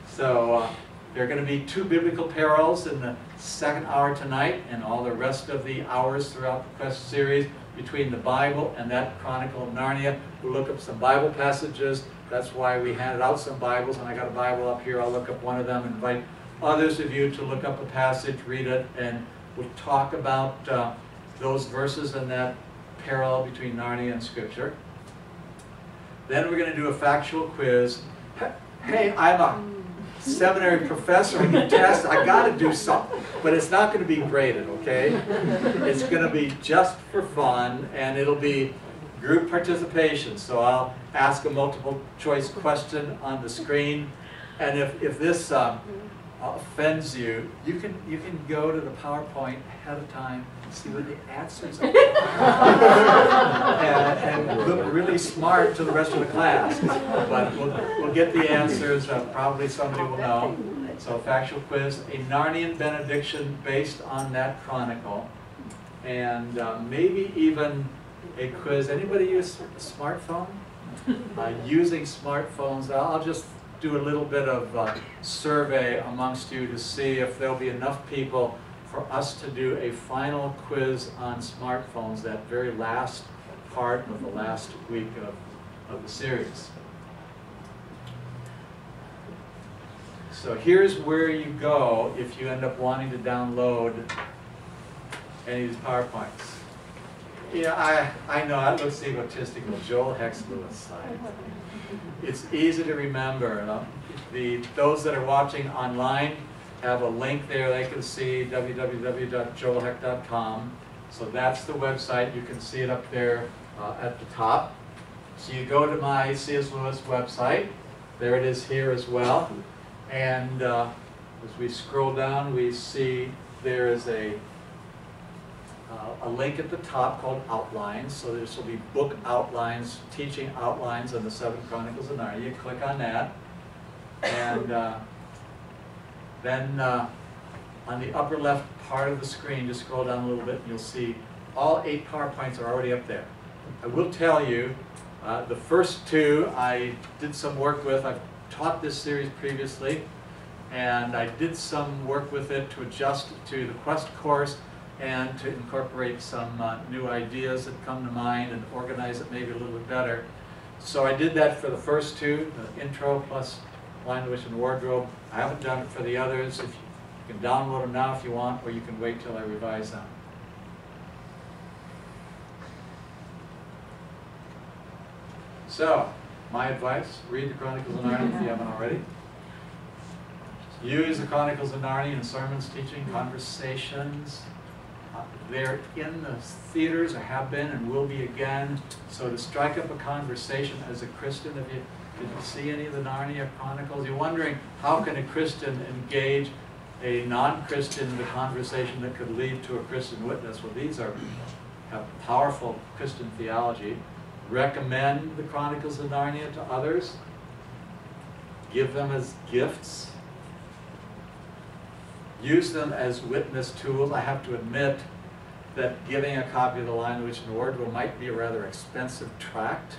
So there are going to be 2 biblical parallels in the second hour tonight, and all the rest of the hours throughout the Quest series between the Bible and that Chronicle of Narnia. We'll look up some Bible passages. That's why we handed out some Bibles, and I got a Bible up here. I'll look up one of them and invite others of you to look up a passage, read it, and we'll talk about those verses and that parallel between Narnia and Scripture. Then we're going to do a factual quiz. Hey, Ima, seminary professor when you test, I got to do something. But it's not going to be graded, okay? It's going to be just for fun, and it'll be group participation. So I'll ask a multiple choice question on the screen, and if this offends you, you can go to the PowerPoint ahead of time and see what the answers are, and look really smart to the rest of the class. But we'll get the answers. Probably somebody will know. So factual quiz, a Narnian benediction based on that chronicle, and maybe even a quiz. Anybody use a smartphone? Using smartphones, I'll just do a little bit of survey amongst you to see if there'll be enough people for us to do a final quiz on smartphones, that very last part of the last week of the series. So here's where you go if you end up wanting to download any of these PowerPoints. Yeah, I know, that looks egotistical. Joel Hex Lewis site. It's easy to remember. Those that are watching online have a link there. They can see www.joelheck.com. So that's the website. You can see it up there at the top. So you go to my C.S. Lewis website. There it is here as well. And as we scroll down, we see there is a link at the top called Outlines. So this will be book outlines, teaching outlines on the 7 Chronicles of Narnia. You click on that. And then on the upper left part of the screen, just scroll down a little bit and you'll see all 8 PowerPoints are already up there. I will tell you, the first 2 I did some work with. I've taught this series previously, and I did some work with it to adjust to the Quest course and to incorporate some new ideas that come to mind and organize it maybe a little bit better. So I did that for the first 2, the intro plus Lion, the Witch, and Wardrobe. I haven't done it for the others. You can download them now if you want, or you can wait till I revise them. So, my advice, read the Chronicles of Narnia if you haven't already. Use the Chronicles of Narnia in sermons, teaching, conversations. They're in the theaters, or have been and will be again. So to strike up a conversation as a Christian, did you see any of the Narnia Chronicles? You're wondering, how can a Christian engage a non-Christian in the conversation that could lead to a Christian witness? Well, these have powerful Christian theology. Recommend the Chronicles of Narnia to others. Give them as gifts. Use them as witness tools. I have to admit that giving a copy of The Lion, the Witch, and the Wardrobe might be a rather expensive tract,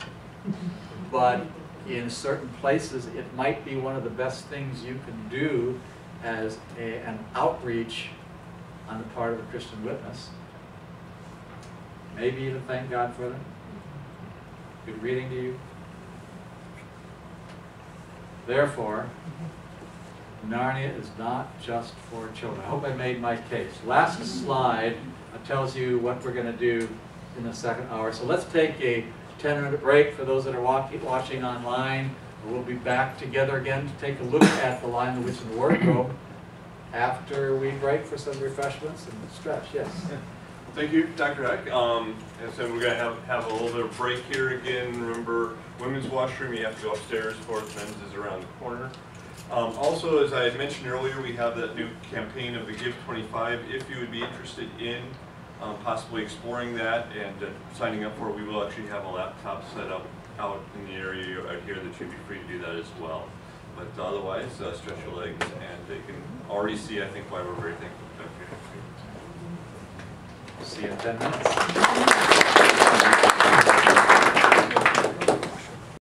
but in certain places it might be one of the best things you can do as an outreach on the part of a Christian witness. Maybe even thank God for them. Good reading to you. Therefore, Narnia is not just for children. I hope I made my case. Last slide tells you what we're going to do in the second hour. So let's take a 10-minute break for those that are watching online. We'll be back together again to take a look at The Lion, the Witch, and the Wardrobe after we break for some refreshments and stretch. Yes? Thank you, Dr. Heck. And so we're going to have a little bit of break here again. Remember, women's washroom, you have to go upstairs. Fourth men's is around the corner. Also, as I had mentioned earlier, we have that new campaign of the Give 25. If you would be interested in possibly exploring that and signing up for it, we will actually have a laptop set up out in the area out here that you'd be free to do that as well. But otherwise, stretch your legs, and you can already see, I think, why we're very thankful. See you in 10 minutes.